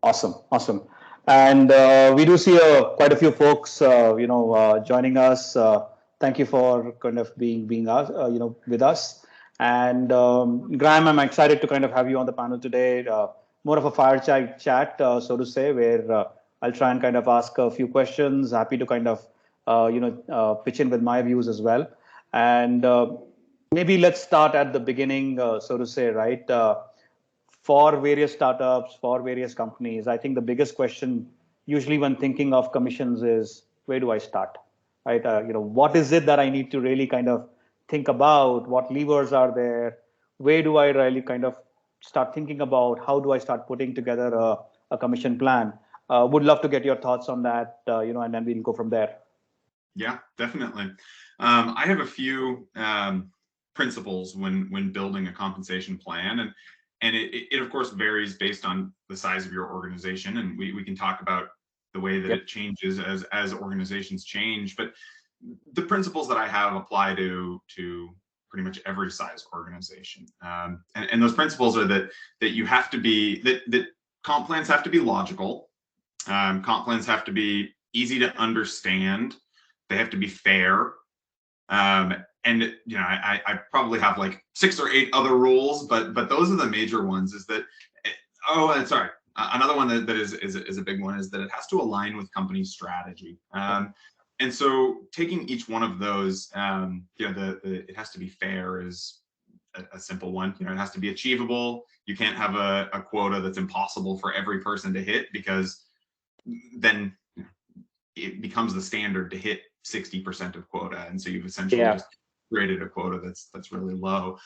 Awesome, awesome. And we do see quite a few folks, joining us. Thank you for kind of being us, with us. And Graham, I'm excited to kind of have you on the panel today. More of a fireside chat, so to say, where I'll try and kind of ask a few questions. Happy to kind of, pitch in with my views as well. And maybe let's start at the beginning, so to say, right? For various startups, for various companies, I think the biggest question usually when thinking of commissions is where do I start, right? What is it that I need to really kind of think about? What levers are there? Where do I really kind of start thinking about how do I start putting together a commission plan? Would love to get your thoughts on that, and then we'll go from there. Yeah, definitely. I have a few principles when building a compensation plan, and it of course varies based on the size of your organization, and we can talk about the way that Yep. it changes as organizations change. But the principles that I have apply to pretty much every size organization, and those principles are that you have to be that comp plans have to be logical, comp plans have to be easy to understand, they have to be fair. And I probably have like 6 or 8 other rules, but those are the major ones. Is that sorry, another one that is a big one is that it has to align with company strategy. And so taking each one of those, it has to be fair is a simple one. It has to be achievable. You can't have a quota that's impossible for every person to hit, because then it becomes the standard to hit 60% of quota, and so you've essentially just created a quota that's really low.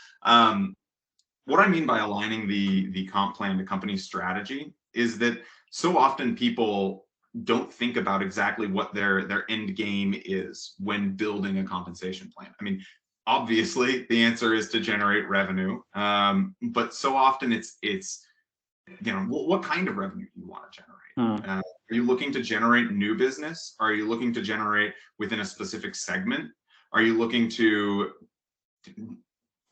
What I mean by aligning the comp plan to company strategy is that so often people don't think about exactly what their end game is when building a compensation plan. I mean, obviously the answer is to generate revenue, but so often it's what kind of revenue do you want to generate? Are you looking to generate new business? Are you looking to generate within a specific segment? Are you looking to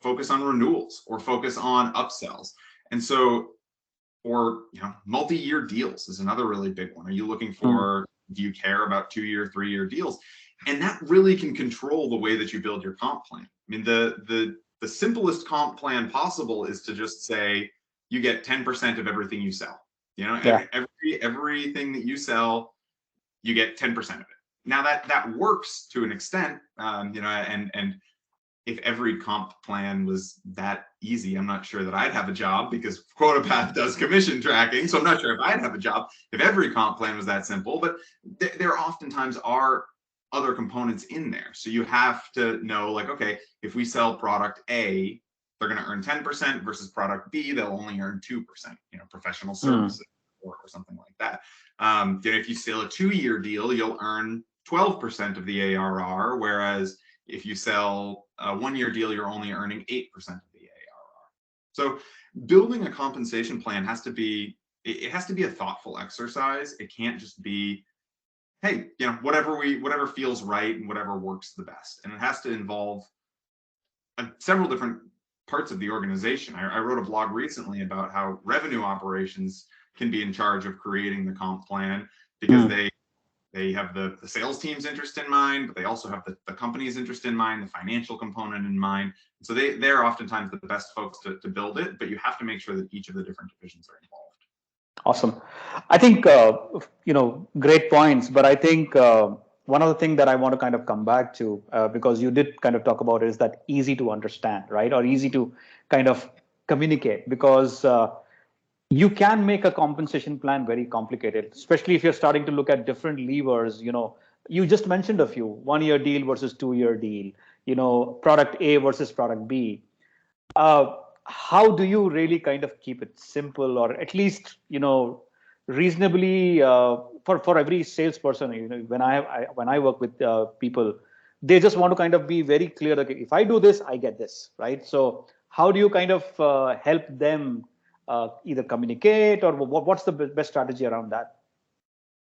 focus on renewals or focus on upsells? And so, or multi-year deals is another really big one. Are you looking for, do you care about 2-year, 3-year deals? And that really can control the way that you build your comp plan. I mean, the simplest comp plan possible is to just say you get 10% of everything you sell. Everything that you sell, you get 10% of it. Now that works to an extent, and if every comp plan was that easy, I'm not sure that I'd have a job, because QuotaPath does commission tracking. So I'm not sure if I'd have a job if every comp plan was that simple. But there oftentimes are other components in there. So you have to know, like, okay, if we sell product A, they're going to earn 10% versus product B, they'll only earn 2%, professional services or something like that. If you sell a 2-year deal, you'll earn 12% of the ARR, whereas if you sell a 1-year deal, you're only earning 8% of the ARR. So building a compensation plan has to be a thoughtful exercise. It can't just be, hey, whatever feels right and whatever works the best. And it has to involve several different parts of the organization. I wrote a blog recently about how revenue operations can be in charge of creating the comp plan, because they have the sales team's interest in mind, but they also have the company's interest in mind, the financial component in mind. So they're oftentimes the best folks to build it, but you have to make sure that each of the different divisions are involved. Awesome. I think, great points, but I think one of the things that I want to kind of come back to, because you did kind of talk about it, is that easy to understand, right? Or easy to kind of communicate, because you can make a compensation plan very complicated, especially if you're starting to look at different levers. You just mentioned a few: 1-year deal versus 2-year deal, product A versus product B. How do you really kind of keep it simple, or at least reasonably, for every salesperson? When I work with people, they just want to kind of be very clear that if I do this, I get this, right? So how do you kind of help them either communicate, or what's the best strategy around that?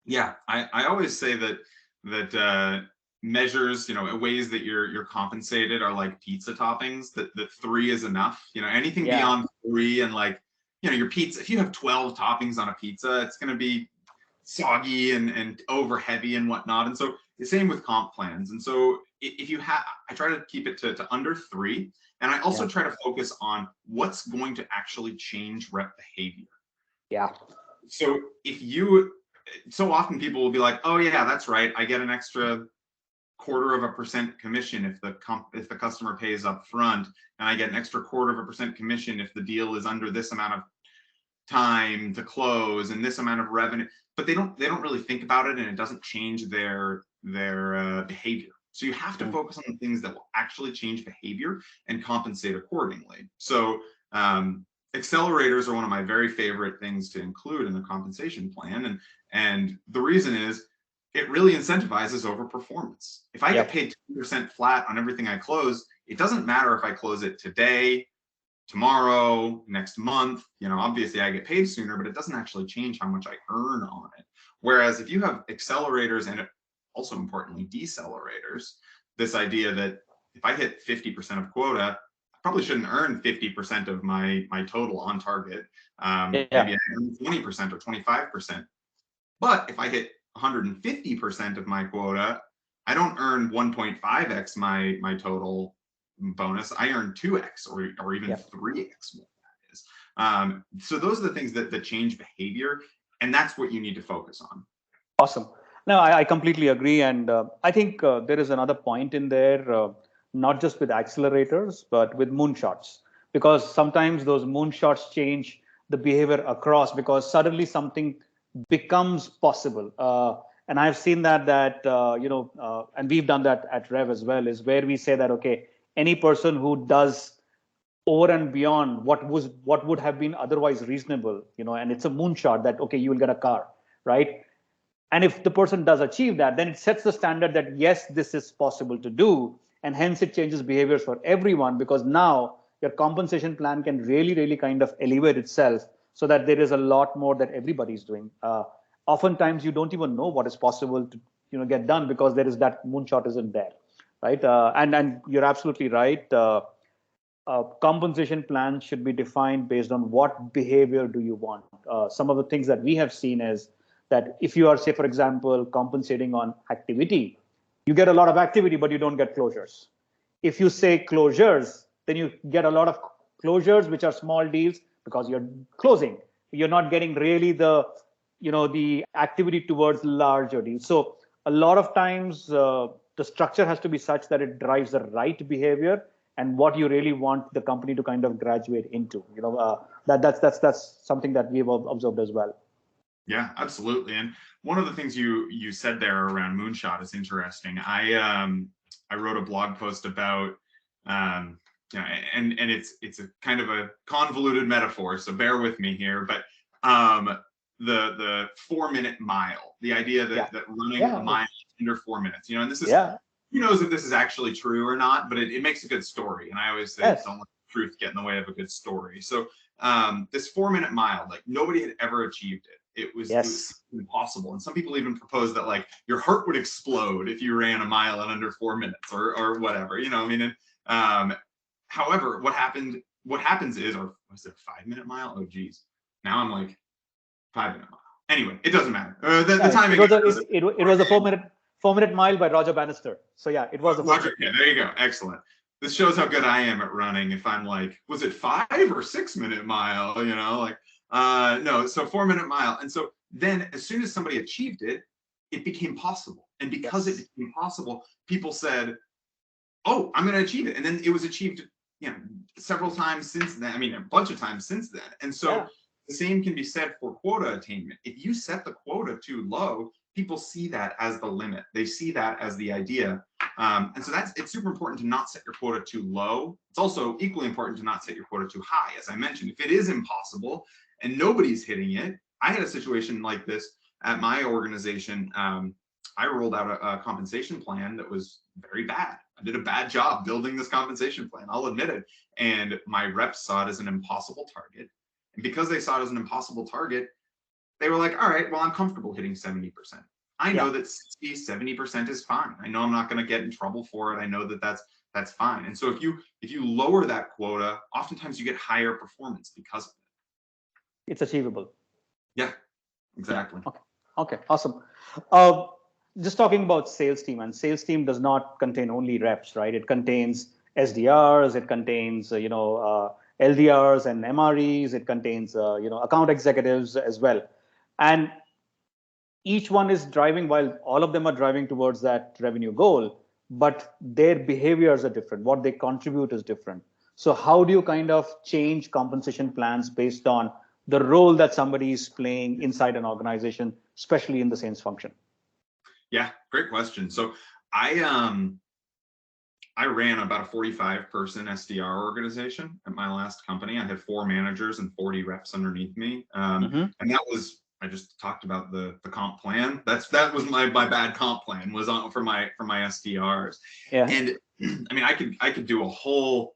Yeah, I always say that measures, ways that you're compensated are like pizza toppings. That 3 is enough. Anything beyond 3 and your pizza, if you have 12 toppings on a pizza, it's going to be soggy and over heavy and whatnot. And so the same with comp plans. And so if you have, I try to keep it to under 3. And I also try to focus on what's going to actually change rep behavior. Yeah. So so often people will be like, oh yeah, that's right, I get an extra 0.25% commission if the customer pays up front, and I get an extra 0.25% commission if the deal is under this amount of time to close and this amount of revenue. But they don't really think about it, and it doesn't change their behavior. So you have to focus on the things that will actually change behavior and compensate accordingly. So accelerators are one of my very favorite things to include in the compensation plan, and the reason is it really incentivizes over performance. If I get paid 2% flat on everything I close, it doesn't matter if I close it today, tomorrow, next month. Obviously I get paid sooner, but it doesn't actually change how much I earn on it. Whereas if you have accelerators and also importantly decelerators, this idea that if I hit 50% of quota, I probably shouldn't earn 50% of my total on target. Maybe I earn 20% or 25%. But if I hit 150% of my quota, I don't earn 1.5x my total bonus. I earn 2x or even 3x what that is. So those are the things that change behavior, and that's what you need to focus on. Awesome. No, I completely agree. And I think there is another point in there, not just with accelerators, but with moonshots, because sometimes those moonshots change the behavior across because suddenly something becomes possible. And I've seen that and we've done that at Revv as well, is where we say that, okay, any person who does over and beyond what would have been otherwise reasonable, and it's a moonshot that, okay, you will get a car, right? And if the person does achieve that, then it sets the standard that, yes, this is possible to do. And hence it changes behaviors for everyone, because now your compensation plan can really, really kind of elevate itself so that there is a lot more that everybody's doing. Oftentimes you don't even know what is possible to get done because there is that moonshot isn't there, right? And you're absolutely right. Compensation plans should be defined based on what behavior do you want. Some of the things that we have seen is that if you are, say, for example, compensating on activity, you get a lot of activity, but you don't get closures. If you say closures, then you get a lot of closures, which are small deals because you're closing. You're not getting really the activity towards larger deals. So a lot of times the structure has to be such that it drives the right behavior and what you really want the company to kind of graduate into. That's something that we've observed as well. Yeah, absolutely. And one of the things you said there around moonshot is interesting. I wrote a blog post about and it's a kind of a convoluted metaphor, so bear with me here. But the 4-minute mile, the idea that running a mile under 4 minutes, and this is who knows if this is actually true or not, but it makes a good story. And I always say don't let the truth get in the way of a good story. So this 4-minute mile, like nobody had ever achieved it. It was impossible. And some people even proposed that like your heart would explode if you ran a mile in under 4 minutes or whatever, however, what happens is, or was it a 5-minute mile? Oh geez. Now I'm like 5-minute mile. Anyway, it doesn't matter. The timing. It was a 4-minute mile by Roger Bannister. So yeah, it was a Roger. Yeah, there you go. Excellent. This shows how good I am at running. If I'm like, was it 5 or 6-minute mile? No, so 4-minute mile. And so then as soon as somebody achieved it, it became possible. And because it became possible, people said, oh, I'm going to achieve it. And then it was achieved, several times since then. I mean, a bunch of times since then. And so the same can be said for quota attainment. If you set the quota too low, people see that as the limit. They see that as the idea. And so it's super important to not set your quota too low. It's also equally important to not set your quota too high. As I mentioned, if it is impossible and nobody's hitting it, I had a situation like this at my organization. I rolled out a compensation plan that was very bad. I did a bad job building this compensation plan, I'll admit it. And my reps saw it as an impossible target. And because they saw it as an impossible target, they were like, all right, well, I'm comfortable hitting 70%. I know that 60, 70% is fine. I know I'm not going to get in trouble for it. I know that that's fine. And so if you lower that quota, oftentimes you get higher performance because of it. it's achievable. Yeah, exactly. Yeah. Okay. Awesome. Uh, just talking about sales team, and sales team does not contain only reps, right? It contains SDRs, it contains LDRs and MREs, it contains account executives as well, and each one is driving, while all of them are driving towards that revenue goal, but their behaviors are different. What they contribute is different. So how do you kind of change compensation plans based on the role that somebody is playing inside an organization, especially in the sales function? Yeah, great question. So I ran about a 45-person SDR organization at my last company. I had 4 managers and 40 reps underneath me, and that was, I just talked about the comp plan. That was my bad comp plan was on for my SDRs. Yeah. And I mean, I could do a whole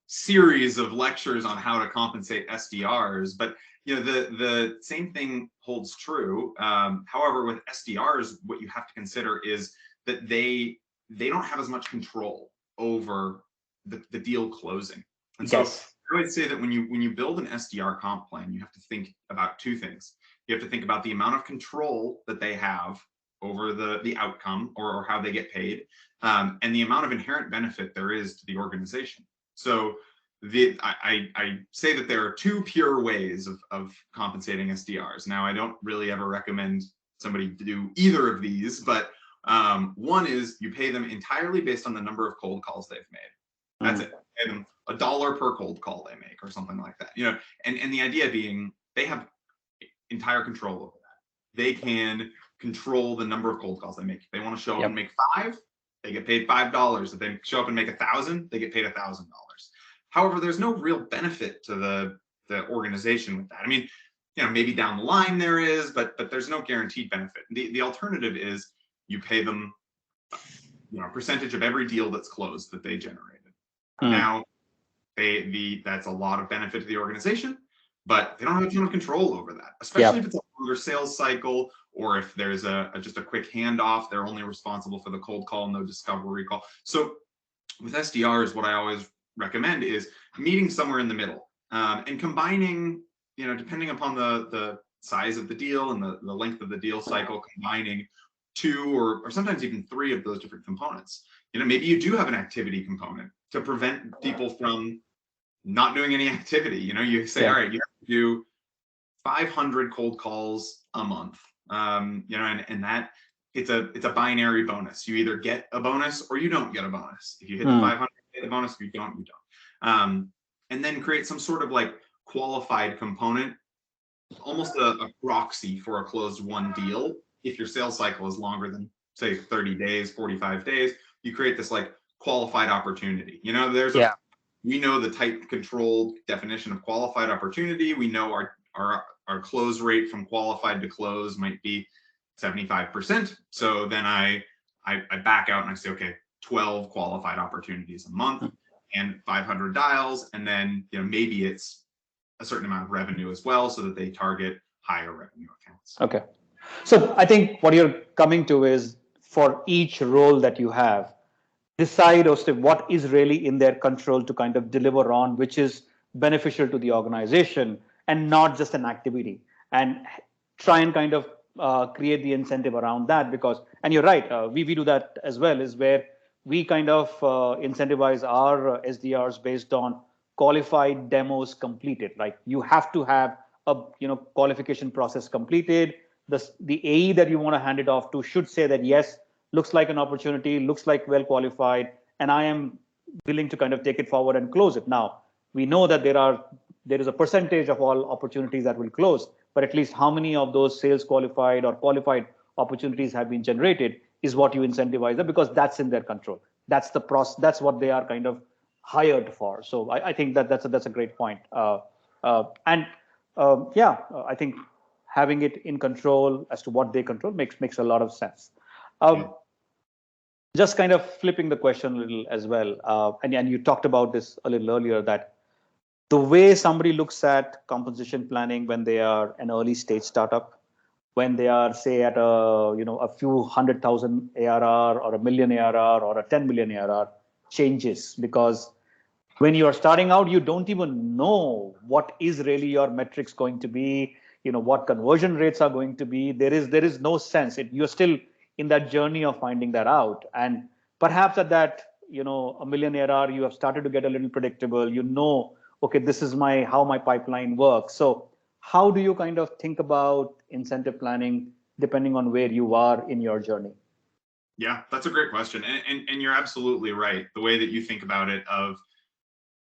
series of lectures on how to compensate SDRs, but the same thing holds true. However, with SDRs, what you have to consider is that they don't have as much control over the deal closing. And so I would say that when you build an SDR comp plan, you have to think about 2 things. You have to think about the amount of control that they have over the outcome or how they get paid, and the amount of inherent benefit there is to the organization. So I say that there are 2 pure ways of compensating SDRs. Now, I don't really ever recommend somebody to do either of these, but one is you pay them entirely based on the number of cold calls they've made. That's it. Pay them $1 per cold call they make or something like that. And the idea being they have entire control over that. They can control the number of cold calls they make. If they want to show up and make 5, they get paid $5. If they show up and make 1,000, they get paid $1,000. However, there's no real benefit to the organization with that. I mean, maybe down the line there is, but there's no guaranteed benefit. The alternative is you pay them a percentage of every deal that's closed that they generated. Now, that's a lot of benefit to the organization, but they don't have a ton of control over that, especially if it's a longer sales cycle, or if there's just a quick handoff. They're only responsible for the cold call, no discovery call. So with SDRs, what I always recommend is meeting somewhere in the middle, and combining, depending upon the size of the deal and the length of the deal cycle, combining 2 or sometimes even 3 of those different components. Maybe you do have an activity component to prevent people from not doing any activity. You say, all right, you have to do 500 cold calls a month, and that it's a binary bonus. You either get a bonus or you don't get a bonus. If you hit the 500, you get a bonus. If you don't, you don't. And then create some sort of like qualified component, almost a proxy for a closed won deal. If your sales cycle is longer than, say, 30 days, 45 days, you create this like qualified opportunity. We know the tight controlled definition of qualified opportunity. We know our close rate from qualified to close might be 75%. So then I back out and I say, okay, 12 qualified opportunities a month and 500 dials. And then, maybe it's a certain amount of revenue as well, so that they target higher revenue accounts. Okay. So I think what you're coming to is, for each role that you have, decide as to what is really in their control to kind of deliver on, which is beneficial to the organization and not just an activity, and try and kind of create the incentive around that. Because, and you're right, we do that as well, is where we kind of incentivize our SDRs based on qualified demos completed. Like, you have to have a qualification process completed. The AE that you want to hand it off to should say that, yes, looks like an opportunity, looks like well qualified, and I am willing to kind of take it forward and close it. Now, we know that there is a percentage of all opportunities that will close, but at least how many of those sales qualified or qualified opportunities have been generated is what you incentivize them, because that's in their control. That's the process. That's what they are kind of hired for. So I think that's a great point. I think having it in control as to what they control makes a lot of sense. Just kind of flipping the question a little as well, and you talked about this a little earlier, that the way somebody looks at compensation planning when they are an early stage startup, when they are, say, at a few 100,000 ARR or a million ARR or a 10 million ARR, changes, because When you are starting out, you don't even know what is really your metrics going to be, what conversion rates are going to be. There is no sense. You're still in that journey of finding that out. And perhaps at that, a million ARR, you have started to get a little predictable. Okay, this is how my pipeline works. So how do you kind of think about incentive planning depending on where you are in your journey? Yeah, that's a great question. And you're absolutely right. The way that you think about it of,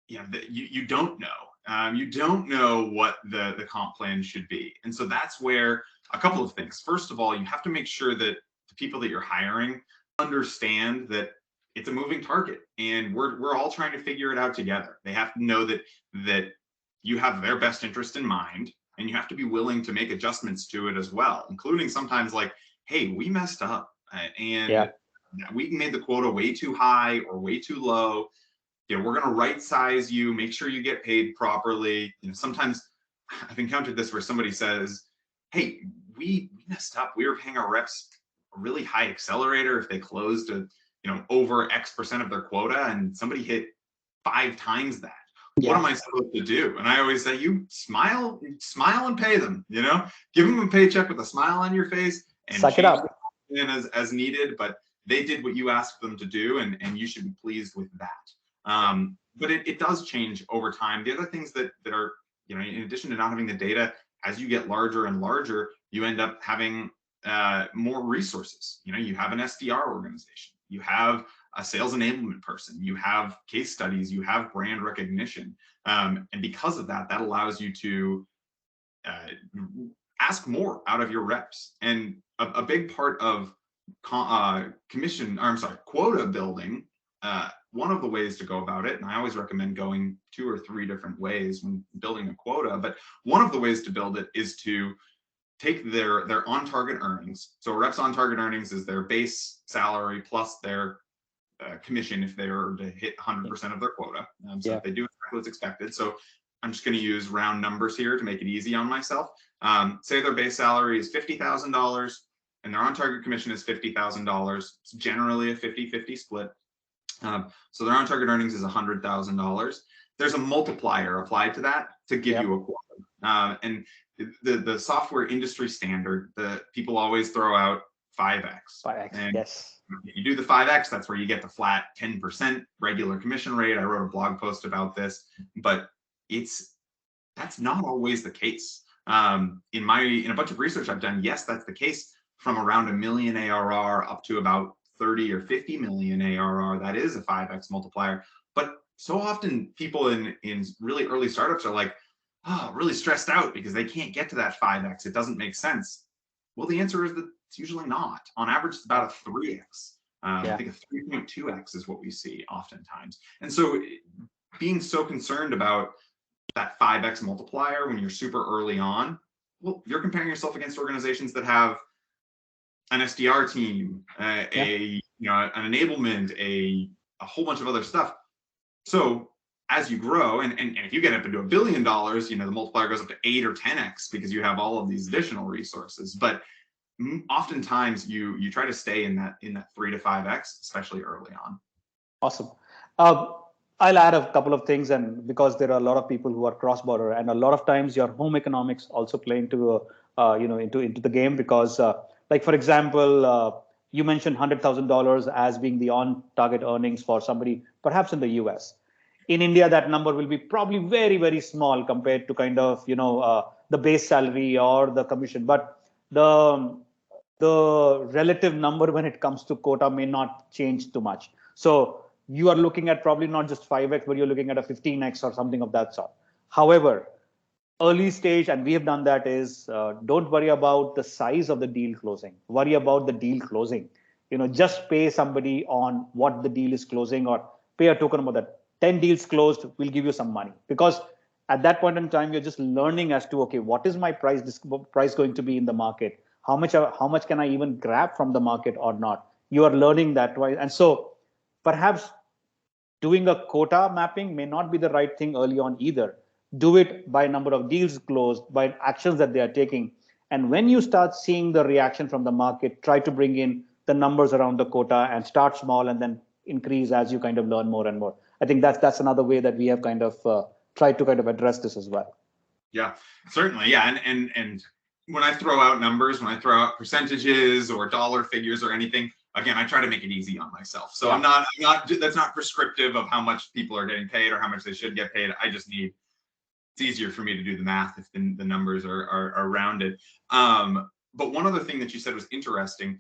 you don't know. You don't know what the comp plan should be. And so that's where a couple of things. First of all, you have to make sure that the people that you're hiring understand that it's a moving target and we're all trying to figure it out together. They have to know that you have their best interest in mind, and you have to be willing to make adjustments to it as well, including sometimes like, hey, we messed up and we made the quota way too high or way too low. We're going to right size you, make sure you get paid properly. Sometimes I've encountered this where somebody says, hey, we messed up. We were paying our reps a really high accelerator if they closed over X% of their quota, and somebody hit 5 times that. What am I supposed to do? And I always say, you smile and pay them, give them a paycheck with a smile on your face and suck it up in as needed, but they did what you asked them to do, and you should be pleased with that. But it does change over time. The other things that are, in addition to not having the data, as you get larger and larger, you end up having more resources. You have an SDR organization, you have a sales enablement person, you have case studies, you have brand recognition. And because of that, that allows you to ask more out of your reps. And a big part of quota building, one of the ways to go about it, and I always recommend going 2 or 3 different ways when building a quota, but one of the ways to build it is to take their on-target earnings. So reps on-target earnings is their base salary plus their commission if they were to hit 100% of their quota. So if they do exactly what's expected. So I'm just going to use round numbers here to make it easy on myself. Say their base salary is $50,000 and their on-target commission is $50,000. It's generally a 50-50 split. So their on-target earnings is $100,000. There's a multiplier applied to that to give you a quota. And the software industry standard, the people always throw out 5x. 5x, and yes. If you do the 5x, that's where you get the flat 10% regular commission rate. I wrote a blog post about this, but that's not always the case. In a bunch of research I've done, yes, that's the case. From around $1 million ARR up to about 30 or 50 million ARR, that is a 5x multiplier. But so often people in really early startups are like, really stressed out because they can't get to that 5x. It doesn't make sense. Well, the answer is that it's usually not. On average, it's about a 3x. I think a 3.2x is what we see oftentimes. And so being so concerned about that 5x multiplier when you're super early on, well, you're comparing yourself against organizations that have an SDR team, an enablement, a whole bunch of other stuff. So as you grow, and if you get up into $1 billion, the multiplier goes up to 8 or 10x because you have all of these additional resources. But oftentimes you try to stay in that 3 to 5x, especially early on. Awesome. I'll add a couple of things, and because there are a lot of people who are cross-border, and a lot of times your home economics also play into the game, because like for example, you mentioned $100,000 as being the on-target earnings for somebody perhaps in the US. In India, that number will be probably very, very small compared to kind of the base salary or the commission, but the relative number when it comes to quota may not change too much. So you are looking at probably not just 5x, but you're looking at a 15x or something of that sort. However, early stage, and we have done that, is don't worry about the size of the deal closing. Worry about the deal closing. Just pay somebody on what the deal is closing, or pay a token about that. 10 deals closed, we'll give you some money. Because at that point in time, you're just learning as to, okay, what is my price going to be in the market? How much can I even grab from the market or not? You are learning that way. And so perhaps doing a quota mapping may not be the right thing early on either. Do it by number of deals closed, by actions that they are taking. And when you start seeing the reaction from the market, try to bring in the numbers around the quota and start small and then increase as you kind of learn more and more. I think that's another way that we have kind of tried to kind of address this as well. Yeah, certainly. Yeah, and when I throw out numbers, when I throw out percentages or dollar figures or anything, again, I try to make it easy on myself. So I'm not that's not prescriptive of how much people are getting paid or how much they should get paid. I just need, it's easier for me to do the math if the numbers are rounded. But one other thing that you said was interesting,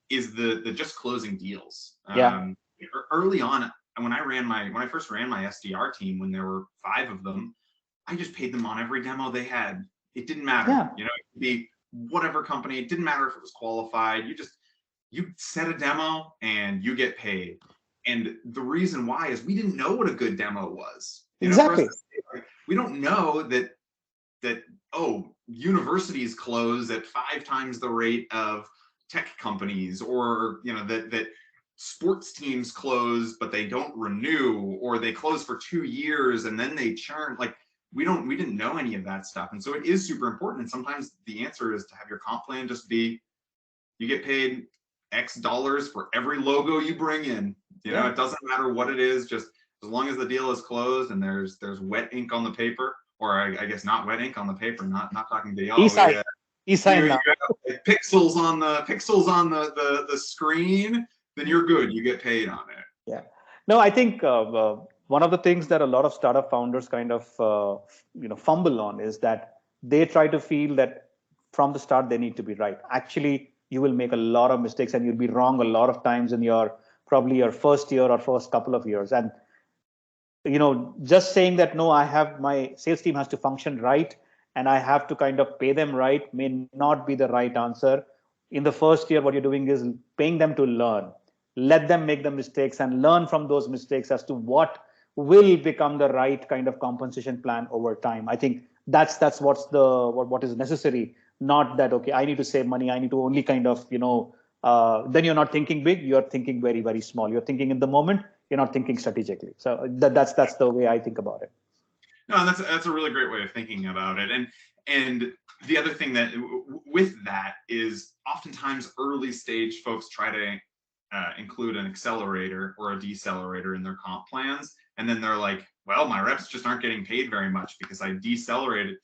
is the just closing deals. Early on, when I first ran my SDR team, when there were 5 of them, I just paid them on every demo they had. It didn't matter. You know, it could be whatever company. It didn't matter if it was qualified. You set a demo and you get paid. And the reason why is we didn't know what a good demo was. You know, for us, we don't know that universities close at 5 times the rate of tech companies, or that sports teams close but they don't renew, or they close for 2 years and then they churn. Like, we didn't know any of that stuff. And so it is super important. And sometimes the answer is to have your comp plan just be, you get paid X dollars for every logo you bring in. You know, it doesn't matter what it is, just as long as the deal is closed and there's wet ink on the paper, or I guess not wet ink on the paper, not talking to y'all. E-sign now. Pixels on the screen, then you're good. You get paid on it. Yeah. No, I think one of the things that a lot of startup founders kind of fumble on is that they try to feel that from the start they need to be right. Actually, you will make a lot of mistakes and you'll be wrong a lot of times in probably your first year or first couple of years. And just saying that, no, I have my sales team has to function right and I have to kind of pay them right may not be the right answer. In the first year, what you're doing is paying them to learn. Let them make the mistakes and learn from those mistakes as to what will become the right kind of compensation plan over time. I think that's what is necessary. Not that, okay, I need to save money. I need to only kind of, then you're not thinking big. You're thinking very, very small. You're thinking in the moment. You're not thinking strategically. So that's the way I think about it. No, that's a really great way of thinking about it. And the other thing that with that is oftentimes early stage folks try to include an accelerator or a decelerator in their comp plans. And then they're like, well, my reps just aren't getting paid very much because I decelerated.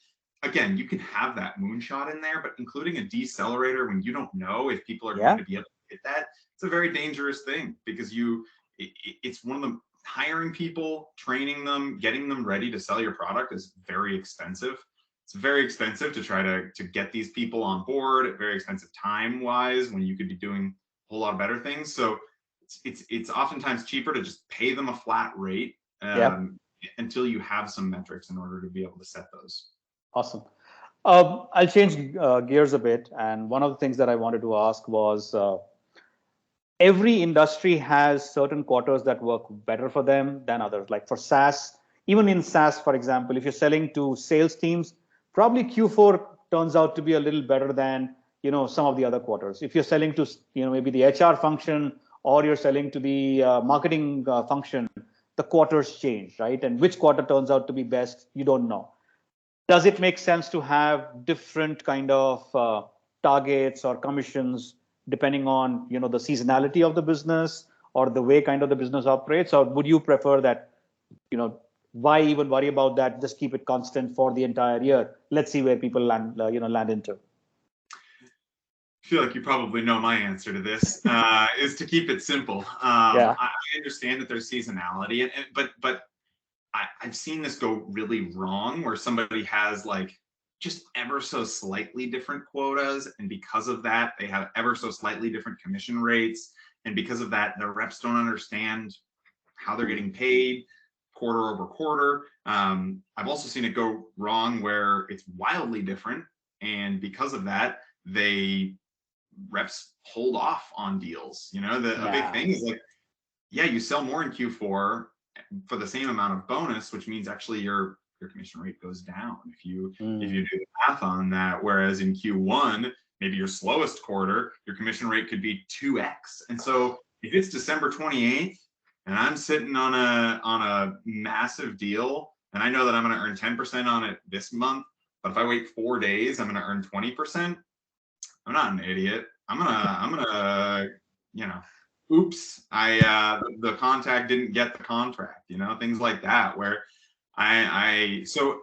Again, you can have that moonshot in there, but including a decelerator when you don't know if people are going to be able to hit that, it's a very dangerous thing, because it's one of the, hiring people, training them, getting them ready to sell your product is very expensive. It's very expensive to try to get these people on board, very expensive time-wise when you could be doing a whole lot better things. So it's oftentimes cheaper to just pay them a flat rate until you have some metrics in order to be able to set those. Awesome. I'll change gears a bit. And one of the things that I wanted to ask was, every industry has certain quarters that work better for them than others. Like for SaaS, even in SaaS, for example, if you're selling to sales teams, probably Q4 turns out to be a little better than some of the other quarters. If you're selling to maybe the HR function, or you're selling to the marketing function, the quarters change, right? And which quarter turns out to be best, you don't know. Does it make sense to have different kind of targets or commissions depending on the seasonality of the business or the way kind of the business operates? Or would you prefer that, why even worry about that? Just keep it constant for the entire year. Let's see where people land into. I feel like you probably know my answer to this, is to keep it simple. I understand that there's seasonality, but I've seen this go really wrong, where somebody has like just ever so slightly different quotas, and because of that, they have ever so slightly different commission rates, and because of that, the reps don't understand how they're getting paid quarter over quarter. I've also seen it go wrong where it's wildly different, and because of that, reps hold off on deals. A big thing is like, you sell more in Q4 for the same amount of bonus, which means actually your commission rate goes down if you do the math on that. Whereas in Q1, maybe your slowest quarter, your commission rate could be 2x. And so if it's December 28th and I'm sitting on a massive deal, and I know that I'm going to earn 10% on it this month, but if I wait 4 days, I'm going to earn 20%. I'm not an idiot. I'm gonna oops, the contact didn't get the contract, things like that, where so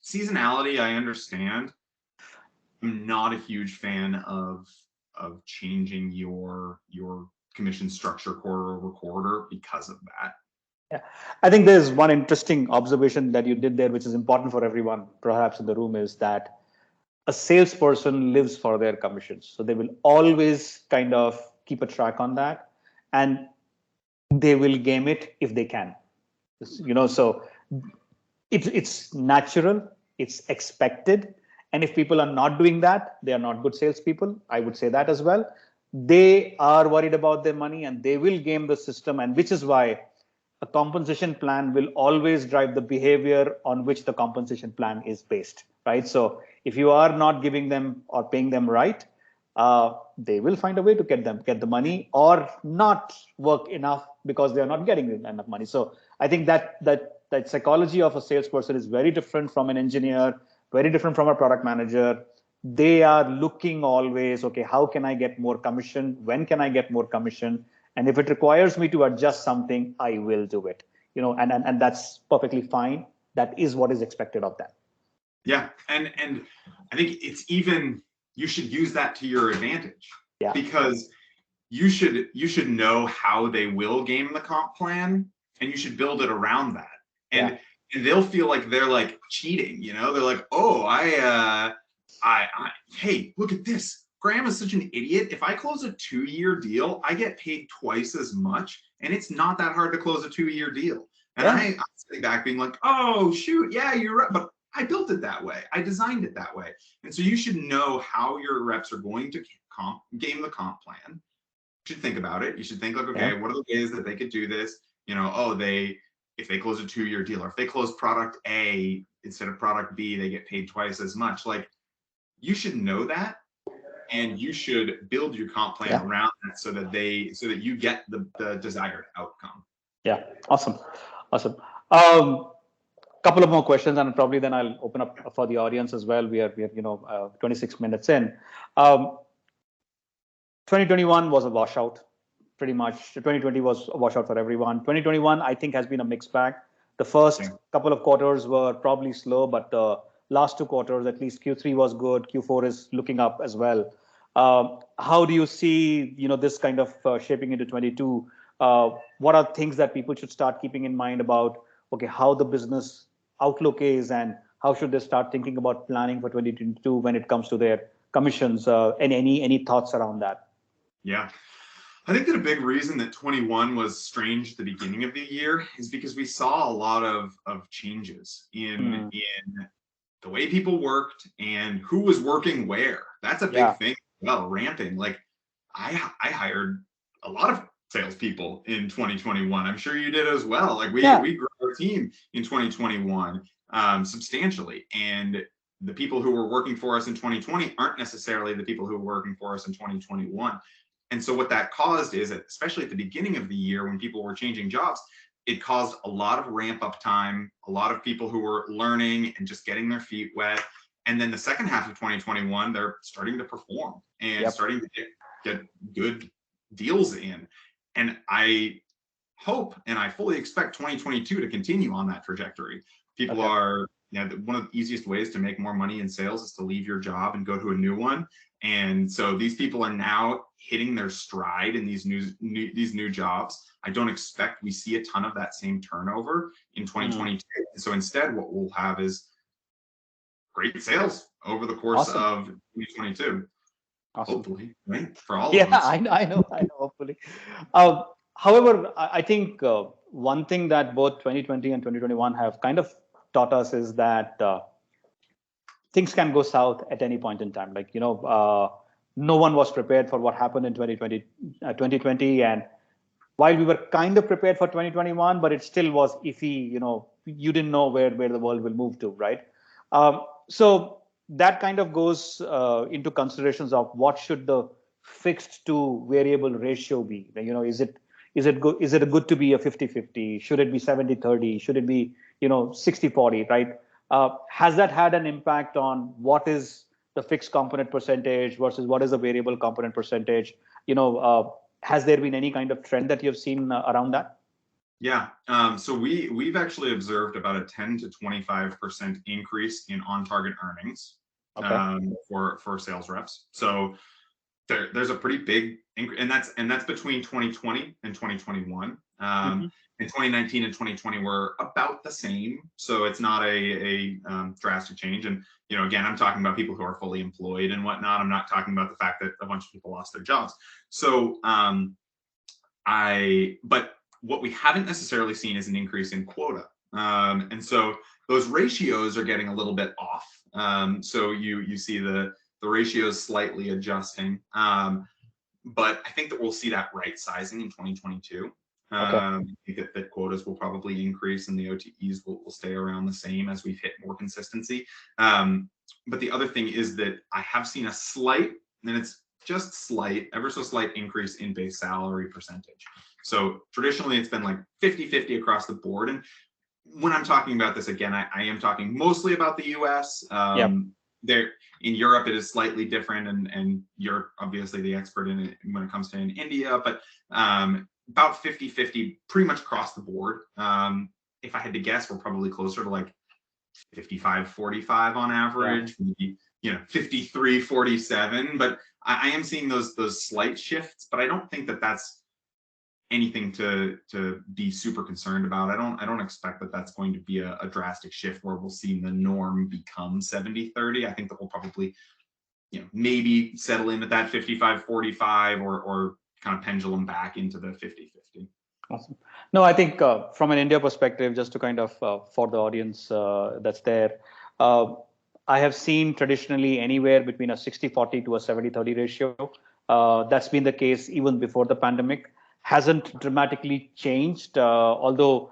seasonality, I understand. I'm not a huge fan of changing your commission structure quarter over quarter because of that. Yeah, I think there's one interesting observation that you did there, which is important for everyone, perhaps in the room, is that a salesperson lives for their commissions. So they will always kind of keep a track on that, and they will game it if they can. So it's natural, it's expected, and if people are not doing that, they are not good salespeople. I would say that as well. They are worried about their money, and they will game the system, and which is why a compensation plan will always drive the behavior on which the compensation plan is based, right? So if you are not giving them or paying them right, they will find a way to get the money or not work enough because they are not getting enough money. So I think that psychology of a salesperson is very different from an engineer, very different from a product manager. They are looking always, okay, how can I get more commission? When can I get more commission? And if it requires me to adjust something, I will do it. And that's perfectly fine. That is what is expected of them. Yeah, and I think it's even, you should use that to your advantage. Yeah. Because you should know how they will game the comp plan, and you should build it around that. And they'll feel like they're like cheating, They're like, oh, hey, look at this. Graham is such an idiot. If I close a 2-year deal, I get paid twice as much, and it's not that hard to close a 2-year deal. And I'm sitting back being like, oh, shoot, yeah, you're right. But I built it that way. I designed it that way. And so you should know how your reps are going to game the comp plan. You should think about it. You should think like, okay, what are the ways that they could do this? If they close a 2-year deal, or if they close product A instead of product B, they get paid twice as much. Like, you should know that, and you should build your comp plan around that so that you get the desired outcome. Yeah, awesome. Couple of more questions, and probably then I'll open up for the audience as well. We are 26 minutes in. 2021 was a washout, pretty much. 2020 was a washout for everyone. 2021, I think, has been a mixed bag. The first couple of quarters were probably slow, but the last 2 quarters, at least Q3 was good. Q4 is looking up as well. How do you see, this kind of shaping into 22? What are things that people should start keeping in mind about, okay, how the business outlook is, and how should they start thinking about planning for 2022 when it comes to their commissions? And any thoughts around that? Yeah. I think that a big reason that 21 was strange at the beginning of the year is because we saw a lot of changes in the way people worked and who was working where. That's a big thing. Well, ramping. Like, I hired a lot of salespeople in 2021. I'm sure you did as well. Like, we grew our team in 2021 substantially. And the people who were working for us in 2020 aren't necessarily the people who were working for us in 2021. And so what that caused is, especially at the beginning of the year when people were changing jobs, it caused a lot of ramp up time, a lot of people who were learning and just getting their feet wet. And then the second half of 2021, they're starting to perform and starting to get good deals in. And I hope, and I fully expect 2022 to continue on that trajectory. People are, one of the easiest ways to make more money in sales is to leave your job and go to a new one. And so these people are now hitting their stride in these new jobs. I don't expect we see a ton of that same turnover in 2022. So instead, what we'll have is great sales over the course of 2022. Hopefully, right? For all of us. I know, hopefully. However, I think one thing that both 2020 and 2021 have kind of taught us is that things can go south at any point in time. Like, no one was prepared for what happened in 2020. And while we were kind of prepared for 2021, but it still was iffy. You didn't know where the world will move to, right? So that kind of goes into considerations of what should the fixed to variable ratio be? Is it good to be a 50-50? Should it be 70-30? Should it be 60-40? Right? Has that had an impact on what is the fixed component percentage versus what is the variable component percentage? has there been any kind of trend that you've seen around that? Yeah, so we've actually observed about a 10 to 25% increase in on-target earnings Okay. for sales reps. So there's a pretty big increase, and that's between 2020 and 2021. Mm-hmm. In 2019 and 2020 were about the same, so it's not a drastic change. And again, I'm talking about people who are fully employed and whatnot. I'm not talking about the fact that a bunch of people lost their jobs. So but what we haven't necessarily seen is an increase in quota. And so those ratios are getting a little bit off. So you see the ratios slightly adjusting. But I think that we'll see that right sizing in 2022. Okay. I think that quotas will probably increase and the OTEs will stay around the same as we've hit more consistency. But the other thing is that I have seen a slight, and it's just slight, ever so slight increase in base salary percentage. So traditionally it's been like 50-50 across the board. And when I'm talking about this, again, I am talking mostly about the US. There in Europe, it is slightly different, and you're obviously the expert in it when it comes to in India, but about 50-50 pretty much across the board. If I had to guess, we're probably closer to like 55-45 on average, maybe 53-47. But I am seeing those slight shifts, but I don't think that that's anything to be super concerned about. I don't expect that that's going to be a drastic shift where we'll see the norm become 70-30. I think that we'll probably maybe settle in at that 55-45 or kind of pendulum back into the 50-50. Awesome. No, I think from an India perspective, just to kind of for the audience that's there, I have seen traditionally anywhere between a 60-40 to a 70-30 ratio. That's been the case even before the pandemic. Hasn't dramatically changed, although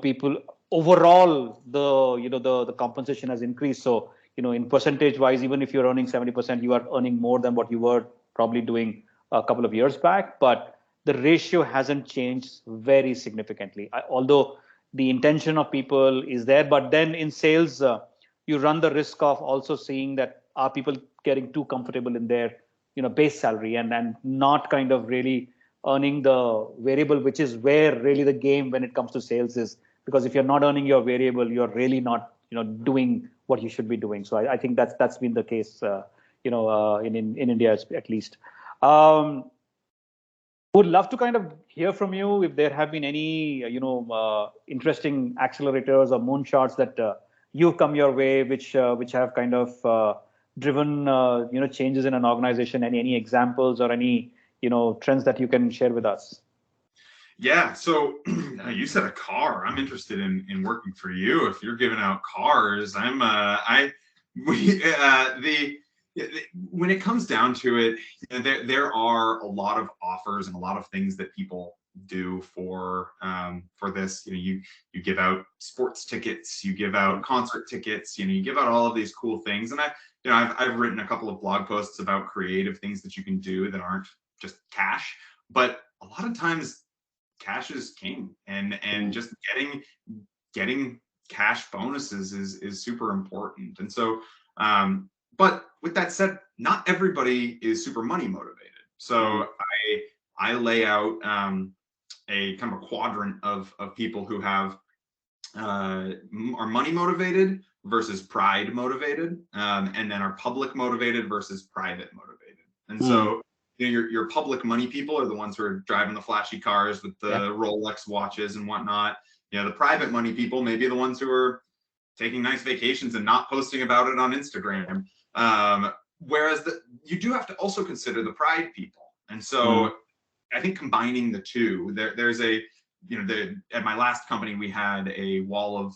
people overall the compensation has increased. So in percentage wise, even if you're earning 70%, you are earning more than what you were probably doing a couple of years back. But the ratio hasn't changed very significantly, although the intention of people is there. But then in sales, you run the risk of also seeing that are people getting too comfortable in their base salary and not kind of really earning the variable, which is where really the game when it comes to sales is. Because if you're not earning your variable, you're really not doing what you should be doing. So I think that's been the case in India at least. Would love to kind of hear from you if there have been any interesting accelerators or moonshots that you've come your way, which have kind of driven changes in an organization. Any examples or any trends that you can share with us? Yeah, so you said a car. I'm interested in working for you. If you're giving out cars, when it comes down to it, there are a lot of offers and a lot of things that people do for this. You give out sports tickets, you give out concert tickets, you give out all of these cool things. And I've written a couple of blog posts about creative things that you can do that aren't just cash, but a lot of times cash is king, and just getting cash bonuses is super important. And so but with that said, not everybody is super money motivated. So I lay out a kind of a quadrant of people who have are money motivated versus pride motivated, and then are public motivated versus private motivated. And so your public money people are the ones who are driving the flashy cars with the Rolex watches and whatnot. The private money people may be the ones who are taking nice vacations and not posting about it on Instagram. Whereas you do have to also consider the pride people. And so I think combining the two, there's a, at my last company, we had a wall of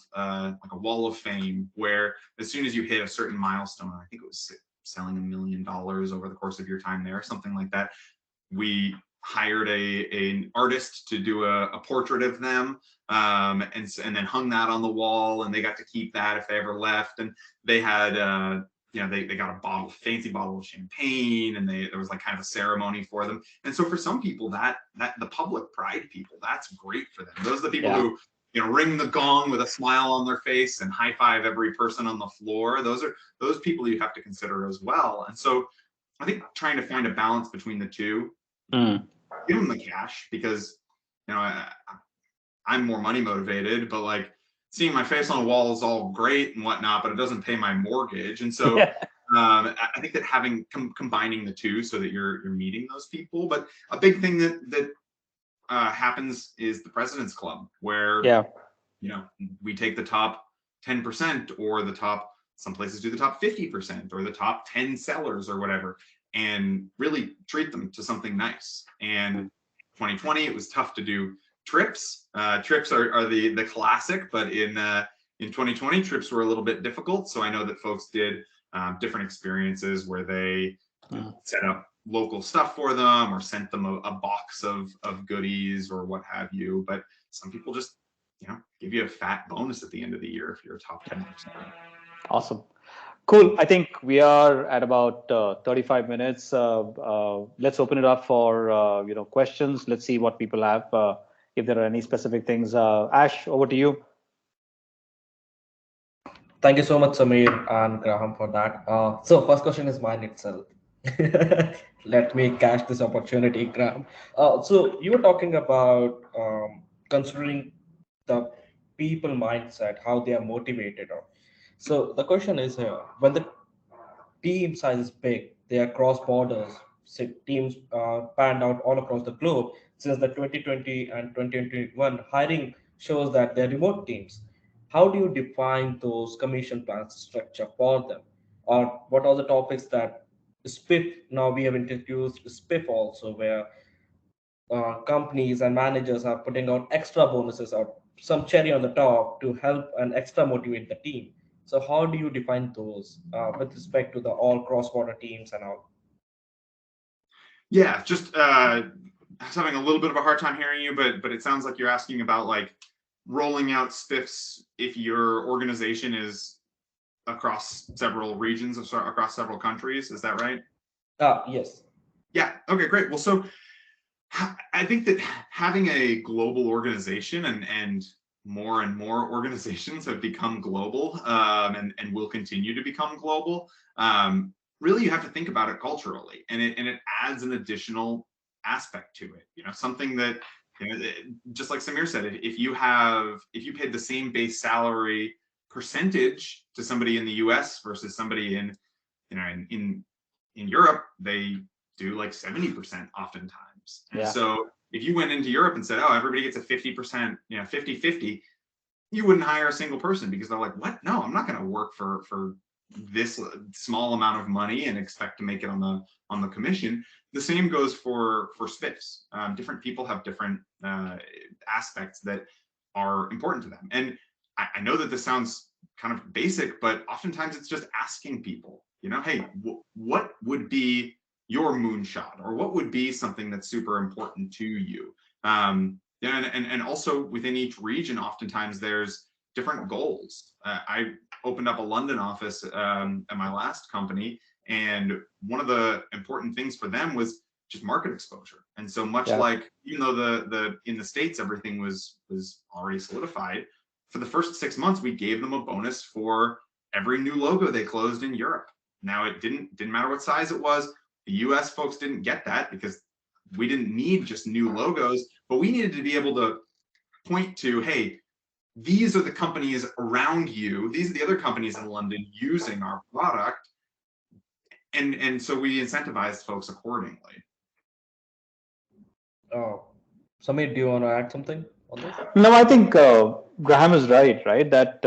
like a wall of fame where as soon as you hit a certain milestone, I think it was selling $1 million over the course of your time there, something like that, we hired an artist to do a portrait of them, and then hung that on the wall, and they got to keep that if they ever left. And they had they got a fancy bottle of champagne, and there was like kind of a ceremony for them. And so for some people, that the public pride people, that's great for them. Those are the people who ring the gong with a smile on their face and high five every person on the floor. Those people you have to consider as well. And so I think trying to find a balance between the two give them the cash because, I'm more money motivated, but like seeing my face on a wall is all great and whatnot, but it doesn't pay my mortgage. And so I think that having combining the two so that you're meeting those people. But a big thing that happens is the President's Club, where we take the top 10% or some places do the top 50% or the top 10 sellers or whatever, and really treat them to something nice. And 2020, it was tough to do trips. Trips are the classic, but in 2020, trips were a little bit difficult. So I know that folks did different experiences where they set up local stuff for them or sent them a box of goodies or what have you. But some people just give you a fat bonus at the end of the year if you're a top 10%. Awesome. Cool. I think we are at about 35 minutes. Let's open it up for questions. Let's see what people have. If there are any specific things, Ash, over to you. Thank you so much, Samir and Graham, for that. So first question is mine itself. Let me catch this opportunity, Graham. So you were talking about considering the people mindset, how they are motivated. So the question is here, when the team size is big, they are cross borders, teams panned out all across the globe. Since the 2020 and 2021 hiring shows that they're remote teams, how do you define those commission plans structure for them? Or what are the topics that SPIF, now we have introduced SPIF also, where companies and managers are putting out extra bonuses or some cherry on the top to help and extra motivate the team. So how do you define those with respect to the all cross-border teams and all? Yeah, just I was having a little bit of a hard time hearing you, but it sounds like you're asking about like rolling out spiffs if your organization is across several regions, across several countries. Is that right? Yes. Yeah. Okay, great. Well, so I think that having a global organization and more organizations have become global and will continue to become global. Really, you have to think about it culturally, and it adds an additional aspect to it. Something that just like Samir said, if you paid the same base salary percentage to somebody in the U.S. versus somebody in Europe, they do like 70% oftentimes. And so if you went into Europe and said, oh, everybody gets a 50%, 50-50, you wouldn't hire a single person because they're like, what? No, I'm not going to work for this small amount of money and expect to make it on the commission. The same goes for spiffs. Different people have different aspects that are important to them. And I know that this sounds kind of basic, but oftentimes it's just asking people, hey, what would be your moonshot, or what would be something that's super important to you? And also within each region, oftentimes there's different goals. I opened up a London office at my last company, and one of the important things for them was just market exposure. And so much like, even though the in the States everything was already solidified, for the first 6 months we gave them a bonus for every new logo they closed in Europe. Now it didn't matter what size it was. The US folks didn't get that because we didn't need just new logos, but we needed to be able to point to, hey, these are the companies around you. These are the other companies in London using our product. And so we incentivized folks accordingly. Samir, do you want to add something on this? No, I think Graham is right? That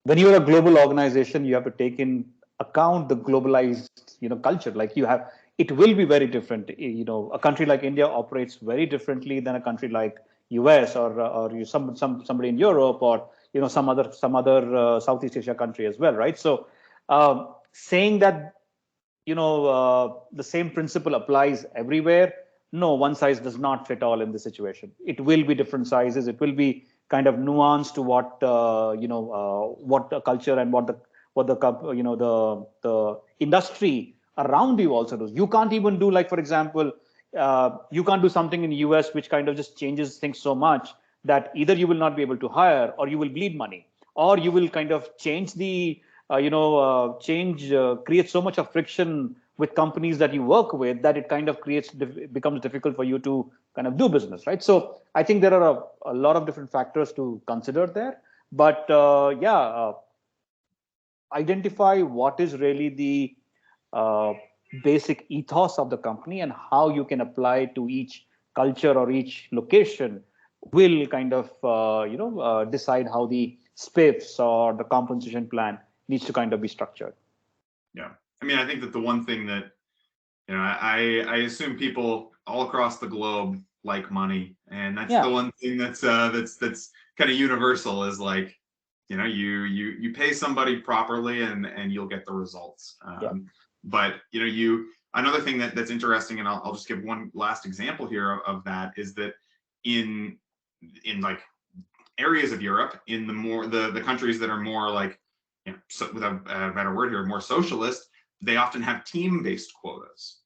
when you're a global organization, you have to take in account the globalized, culture. Like it will be very different. A country like India operates very differently than a country like US or somebody in Europe or some other Southeast Asia country as well, right? So saying that the same principle applies everywhere. No, one size does not fit all in this situation. It will be different sizes. It will be kind of nuanced to what what the culture and what the industry around you also does. You can't even do, like, for example, you can't do something in the US which kind of just changes things so much that either you will not be able to hire, or you will bleed money, or you will kind of change the create so much of friction with companies that you work with that it kind of becomes difficult for you to kind of do business, right? So I think there are a lot of different factors to consider there, but identify what is really the uh, basic ethos of the company and how you can apply to each culture or each location will kind of decide how the spiffs or the compensation plan needs to kind of be structured. Yeah, I mean, I think that the one thing that I assume people all across the globe like money, and that's the one thing that's kind of universal is like, you pay somebody properly and you'll get the results. But another thing that's interesting, and I'll just give one last example here of that, is that in like areas of Europe, in the countries that are more like, so without a better word here, more socialist, they often have team-based quotas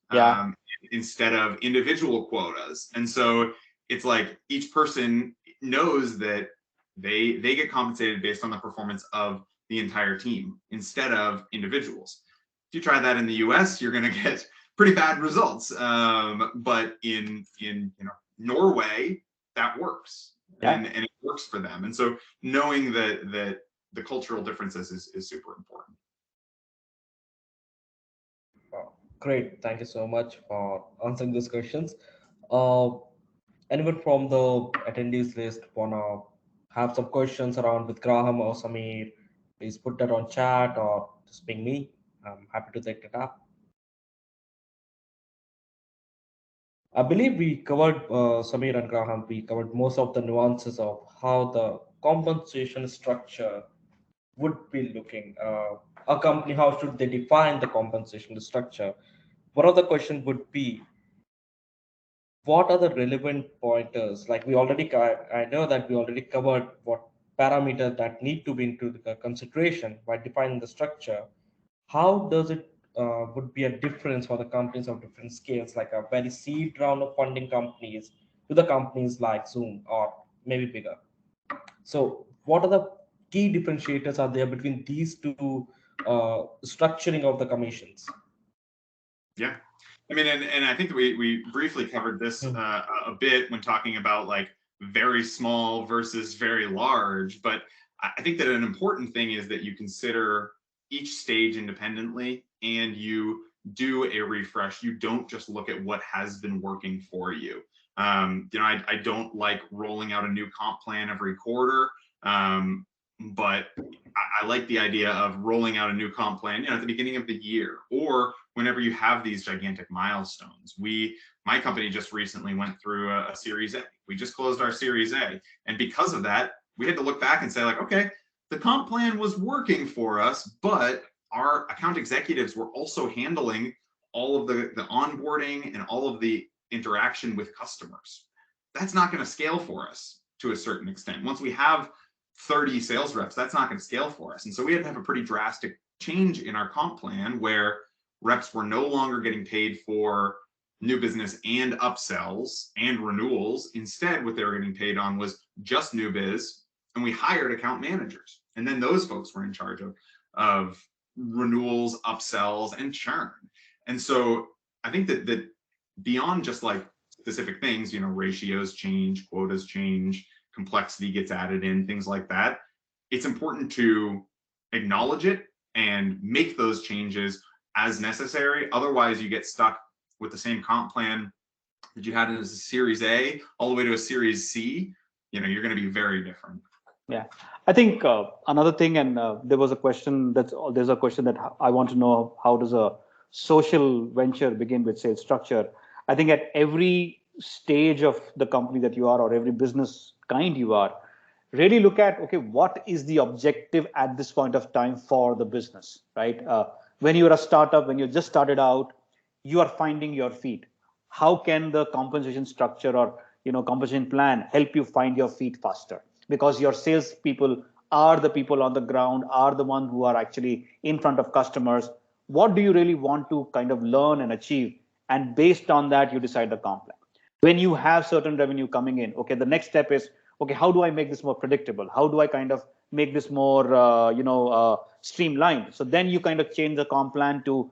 instead of individual quotas. And so it's like each person knows that they get compensated based on the performance of the entire team instead of individuals. If you try that in the US, you're going to get pretty bad results. But in Norway, that works. And it works for them. And so knowing that the cultural differences is super important. Great. Thank you so much for answering these questions. Anyone from the attendees list wanna have some questions around with Graham or Samir? Please put that on chat or just ping me. I'm happy to take it up. I believe we covered, Samir and Graham, we covered most of the nuances of how the compensation structure would be looking. A company, how should they define the compensation structure? One of the questions would be, what are the relevant pointers? Like I know that we already covered what parameters that need to be into the consideration by defining the structure. How does it would be a difference for the companies of different scales, like a very seed round of funding companies to the companies like Zoom or maybe bigger? So what are the key differentiators are there between these two structuring of the commissions? Yeah, I mean, and I think we briefly covered this a bit when talking about like very small versus very large, but I think that an important thing is that you consider each stage independently and you do a refresh. You don't just look at what has been working for you. I don't like rolling out a new comp plan every quarter, but I like the idea of rolling out a new comp plan, at the beginning of the year or whenever you have these gigantic milestones. My company just recently went through a Series A. We just closed our Series A, and because of that, we had to look back and say, like, okay, the comp plan was working for us, but our account executives were also handling all of the onboarding and all of the interaction with customers. That's not going to scale for us to a certain extent. Once we have 30 sales reps, that's not going to scale for us. And so we had to have a pretty drastic change in our comp plan where reps were no longer getting paid for new business and upsells and renewals. Instead, what they were getting paid on was just new biz. And we hired account managers. And then those folks were in charge of renewals, upsells, and churn. And so I think that beyond just like specific things, ratios change, quotas change, complexity gets added in, things like that. It's important to acknowledge it and make those changes as necessary. Otherwise, you get stuck with the same comp plan that you had as a Series A all the way to a Series C. You're going to be very different. Yeah, I think another thing, and there's a question that I want to know: how does a social venture begin with sales structure? I think at every stage of the company that you are, or every business kind you are, really look at, okay, what is the objective at this point of time for the business, right? When you're a startup, when you just started out, you are finding your feet. How can the compensation structure or compensation plan help you find your feet faster? Because your sales people are the people on the ground, are the one who are actually in front of customers. What do you really want to kind of learn and achieve? And based on that, you decide the comp plan. When you have certain revenue coming in, okay, the next step is, okay, how do I make this more predictable? How do I kind of make this more, streamlined? So then you kind of change the comp plan to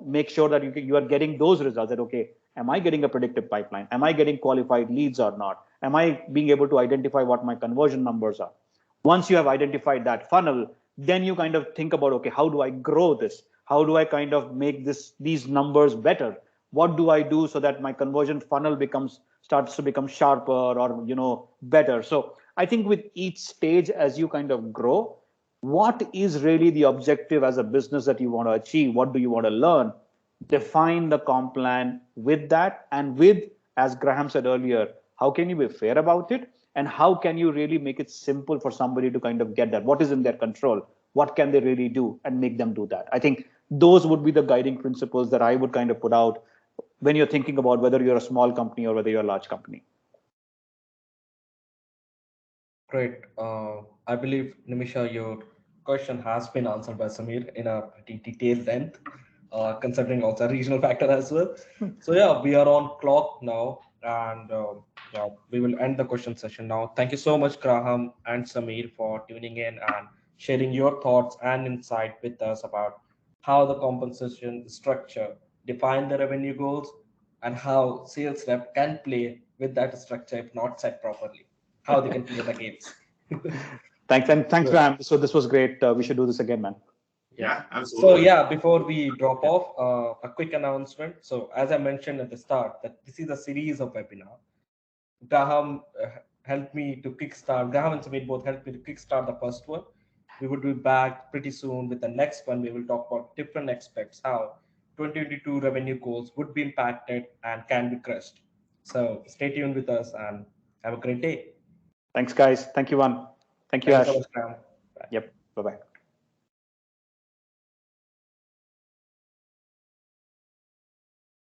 make sure that you are getting those results. That okay, am I getting a predictive pipeline? Am I getting qualified leads or not? Am I being able to identify what my conversion numbers are? Once you have identified that funnel, then you kind of think about, okay, how do I grow this? How do I kind of make these numbers better? What do I do so that my conversion funnel starts to become sharper or better? So I think with each stage as you kind of grow, what is really the objective as a business that you want to achieve? What do you want to learn? Define the comp plan with that, and with, as Graham said earlier, how can you be fair about it, and how can you really make it simple for somebody to kind of get that? What is in their control? What can they really do, and make them do that? I think those would be the guiding principles that I would kind of put out when you're thinking about whether you're a small company or whether you're a large company. Great. I believe, Nimisha, your question has been answered by Samir in a pretty detailed length, considering also a regional factor as well. So yeah, we are on clock now, and yeah, we will end the question session now. Thank you so much, Graham and Samir, for tuning in and sharing your thoughts and insight with us about how the compensation structure define the revenue goals, and how sales rep can play with that structure if not set properly, how they can play the games. Thanks, and thanks, So, Graham. So this was great. We should do this again, man. yeah. Yeah, So absolutely. yeah, before we drop off, a quick announcement. So as I mentioned at the start, that this is a series of webinar. Graham helped me to kickstart. Graham and Samir both helped me to kickstart the first one. We would be back pretty soon with the next one. We will talk about different aspects, how 2022 revenue goals would be impacted and can be crushed. So stay tuned with us and have a great day. Thanks, guys. Thank you, One. Thank you, Thank you so Ash. much, Graham. Bye. Yep. Bye bye.